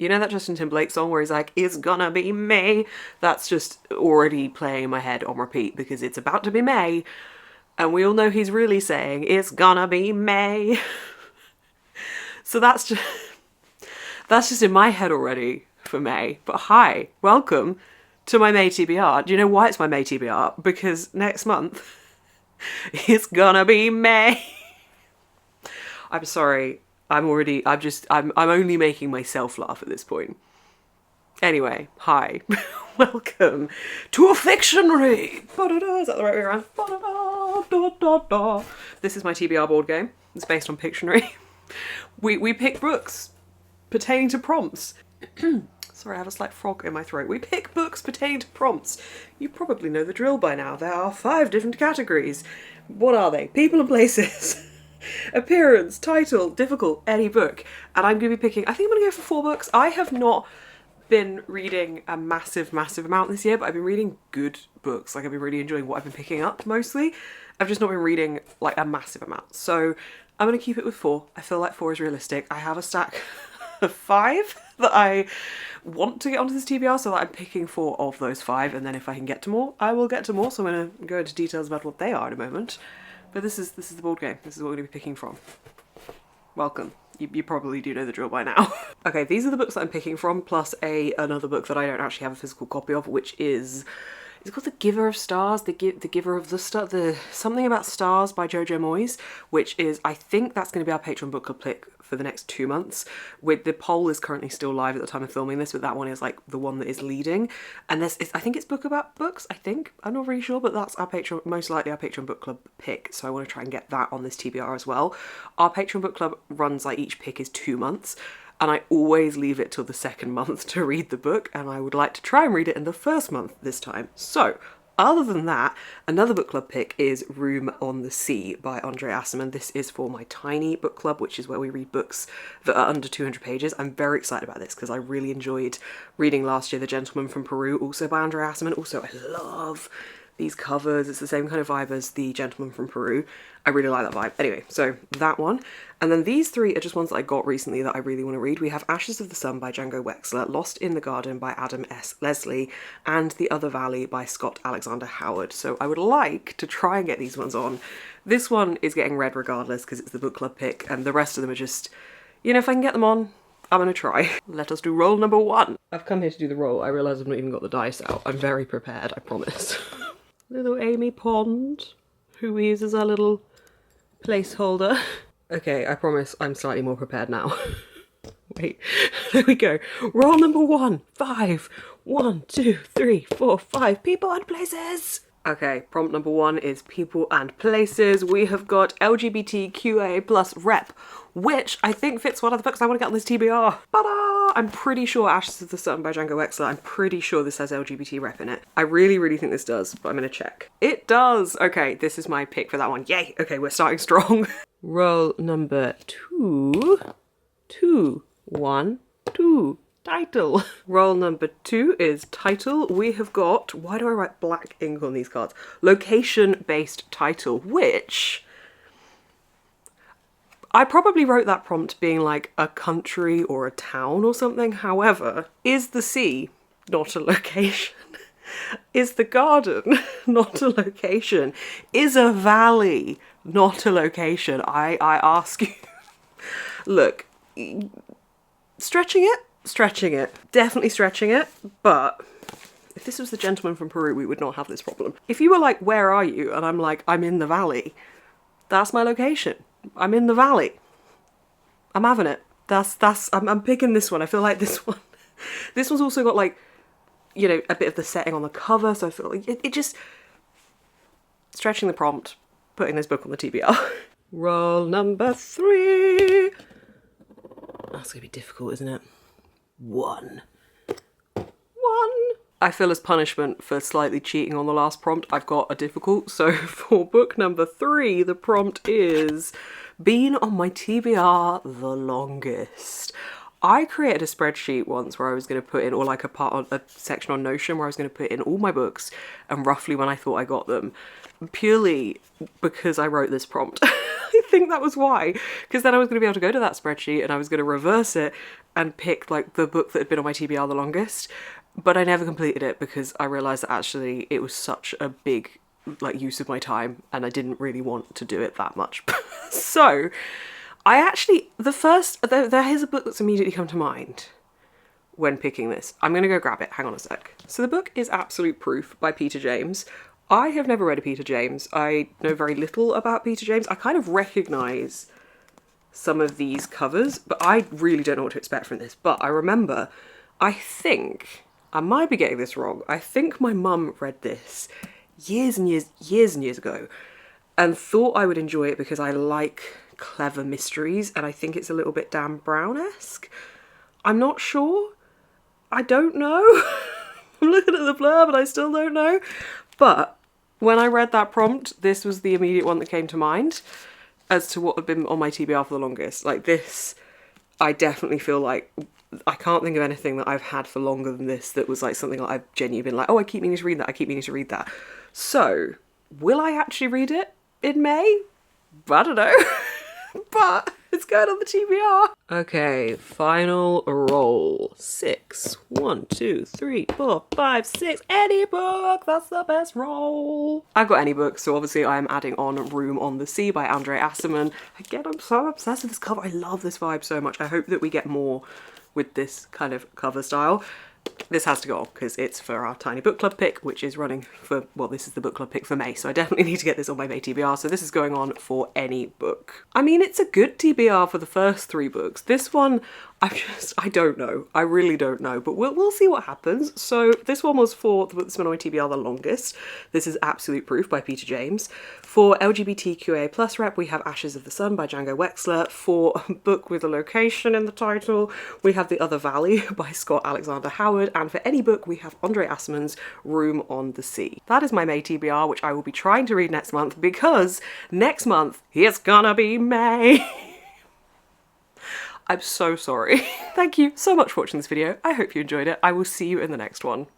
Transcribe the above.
You know that Justin Timberlake song where he's like, it's gonna be May? That's just already playing in my head on repeat because it's about to be May. And we all know he's really saying, it's gonna be May. So that's just in my head already for May. But hi, welcome to my May TBR. Do you know why it's my May TBR? Because next month, it's gonna be May. I'm sorry. I'm only making myself laugh at this point. Anyway, hi. Welcome to a Fictionary. Is that the right way around? This is my TBR board game. It's based on Pictionary. We pick books pertaining to prompts. Sorry, I have a slight frog in my throat. We pick books pertaining to prompts. You probably know the drill by now. There are 5 different categories. What are they? People and places. Appearance, title, difficult, any book. And I'm going to be picking, I think I'm going to go for 4 books. I have not been reading a massive amount this year, but I've been reading good books. Like, I've been really enjoying what I've been picking up mostly. I've just not been reading like a massive amount. So I'm going to keep it with 4. I feel like 4 is realistic. I have a stack of 5 that I want to get onto this TBR, so that I'm picking 4 of those 5, and then if I can get to more, I will get to more. So I'm going to go into details about what they are in a moment. But this is the board game. This is what we're going to be picking from. Welcome. You probably do know the drill by now. Okay, these are the books that I'm picking from, plus another book that I don't actually have a physical copy of, which is called The Giver of Stars, the Giver of the Star, something about stars by Jojo Moyes, which is, I think that's going to be our Patreon book club pick for the next 2 months. With the poll is currently still live at the time of filming this, but that one is like the one that is leading. And this is, I think it's book about books, I think. I'm not really sure, but that's our Patreon, most likely our Patreon book club pick. So I want to try and get that on this TBR as well. Our Patreon book club runs like each pick is 2 months. And I always leave it till the second month to read the book, and I would like to try and read it in the first month this time. So, other than that, another book club pick is Room on the Sea by Andre Asserman. This is for my tiny book club, which is where we read books that are under 200 pages. I'm very excited about this because I really enjoyed reading last year The Gentleman from Peru, also by Andre Asserman. Also, I love these covers. It's the same kind of vibe as The Gentleman from Peru. I really like that vibe. Anyway, so that one. And then these 3 are just ones that I got recently that I really want to read. We have Ashes of the Sun by Django Wexler, Lost in the Garden by Adam S. Leslie, and The Other Valley by Scott Alexander Howard. So I would like to try and get these ones on. This one is getting read regardless because it's the book club pick, and the rest of them are just, you know, if I can get them on, I'm going to try. Let us do roll number 1. I've come here to do the roll. I realise I've not even got the dice out. I'm very prepared, I promise. Little Amy Pond, who we use as our little placeholder. Okay, I promise I'm slightly more prepared now. Wait, there we go. Roll number 1, 5. 1, 2, 3, 4, 5. People and places. Okay, prompt number 1 is people and places. We have got LGBTQA plus rep, which I think fits one of the books I want to get on this TBR. Ta-da! I'm pretty sure Ashes of the Sun by Django Wexler. I'm pretty sure this has LGBT rep in it. I really think this does, but I'm going to check. It does! Okay, this is my pick for that one. Yay! Okay, we're starting strong. Roll number 2. 2. 1, 2. Title. Roll number 2 is title. We have got, why do I write black ink on these cards? Location-based title, which I probably wrote that prompt being like a country or a town or something. However, is the sea not a location? Is the garden not a location? Is a valley not a location? I ask you. Look, stretching it, definitely stretching it, but if this was The Gentleman from Peru, we would not have this problem. If you were like, where are you? And I'm like, I'm in the valley. That's my location. I'm in the valley. I'm having it. I'm picking this one. I feel like this one. This one's also got like, you know, a bit of the setting on the cover, so I feel like it just, stretching the prompt, putting this book on the TBR. Roll number 3. That's gonna be difficult, isn't it? 1. I feel as punishment for slightly cheating on the last prompt, I've got a difficult. So for book number 3, the prompt is been on my TBR the longest. I created a spreadsheet once where I was going to put in, or like a section on Notion where I was going to put in all my books and roughly when I thought I got them, purely because I wrote this prompt. I think that was why, because then I was going to be able to go to that spreadsheet and I was going to reverse it and pick like the book that had been on my TBR the longest, but I never completed it because I realised that actually it was such a big like use of my time and I didn't really want to do it that much. So I actually, here's a book that's immediately come to mind when picking this. I'm going to go grab it, hang on a sec. So the book is Absolute Proof by Peter James. I have never read a Peter James. I know very little about Peter James. I kind of recognise some of these covers, but I really don't know what to expect from this. But I remember, I think, I might be getting this wrong, I think my mum read this years and years ago and thought I would enjoy it because I like clever mysteries and I think it's a little bit Dan Brown-esque. I'm not sure. I don't know. I'm looking at the blurb and I still don't know. But when I read that prompt, this was the immediate one that came to mind as to what had been on my TBR for the longest. Like this, I definitely feel like I can't think of anything that I've had for longer than this that was like something that I've genuinely been like, oh, I keep meaning to read that, I keep meaning to read that. So, will I actually read it in May? I don't know. But it's going on the TBR. Okay, final roll. 6. 1, 2, 3, 4, 5, 6. Any book! That's the best roll. I've got any book, so obviously I am adding on Room on the Sea by Andre Asserman. Again, I'm so obsessed with this cover. I love this vibe so much. I hope that we get more with this kind of cover style. This has to go on because it's for our tiny book club pick, which is running for, well, this is the book club pick for May, so I definitely need to get this on my May TBR, so this is going on for any book. I mean, it's a good TBR for the first 3 books. This one, I don't know. I really don't know, but we'll see what happens. So this one was for the book that's been on my TBR the longest. This is Absolute Proof by Peter James. For LGBTQA plus rep, we have Ashes of the Sun by Django Wexler. For a book with a location in the title, we have The Other Valley by Scott Alexander Howard. And for any book, we have Andre Asserman's Room on the Sea. That is my May TBR, which I will be trying to read next month because next month, it's gonna be May. I'm so sorry. Thank you so much for watching this video. I hope you enjoyed it. I will see you in the next one.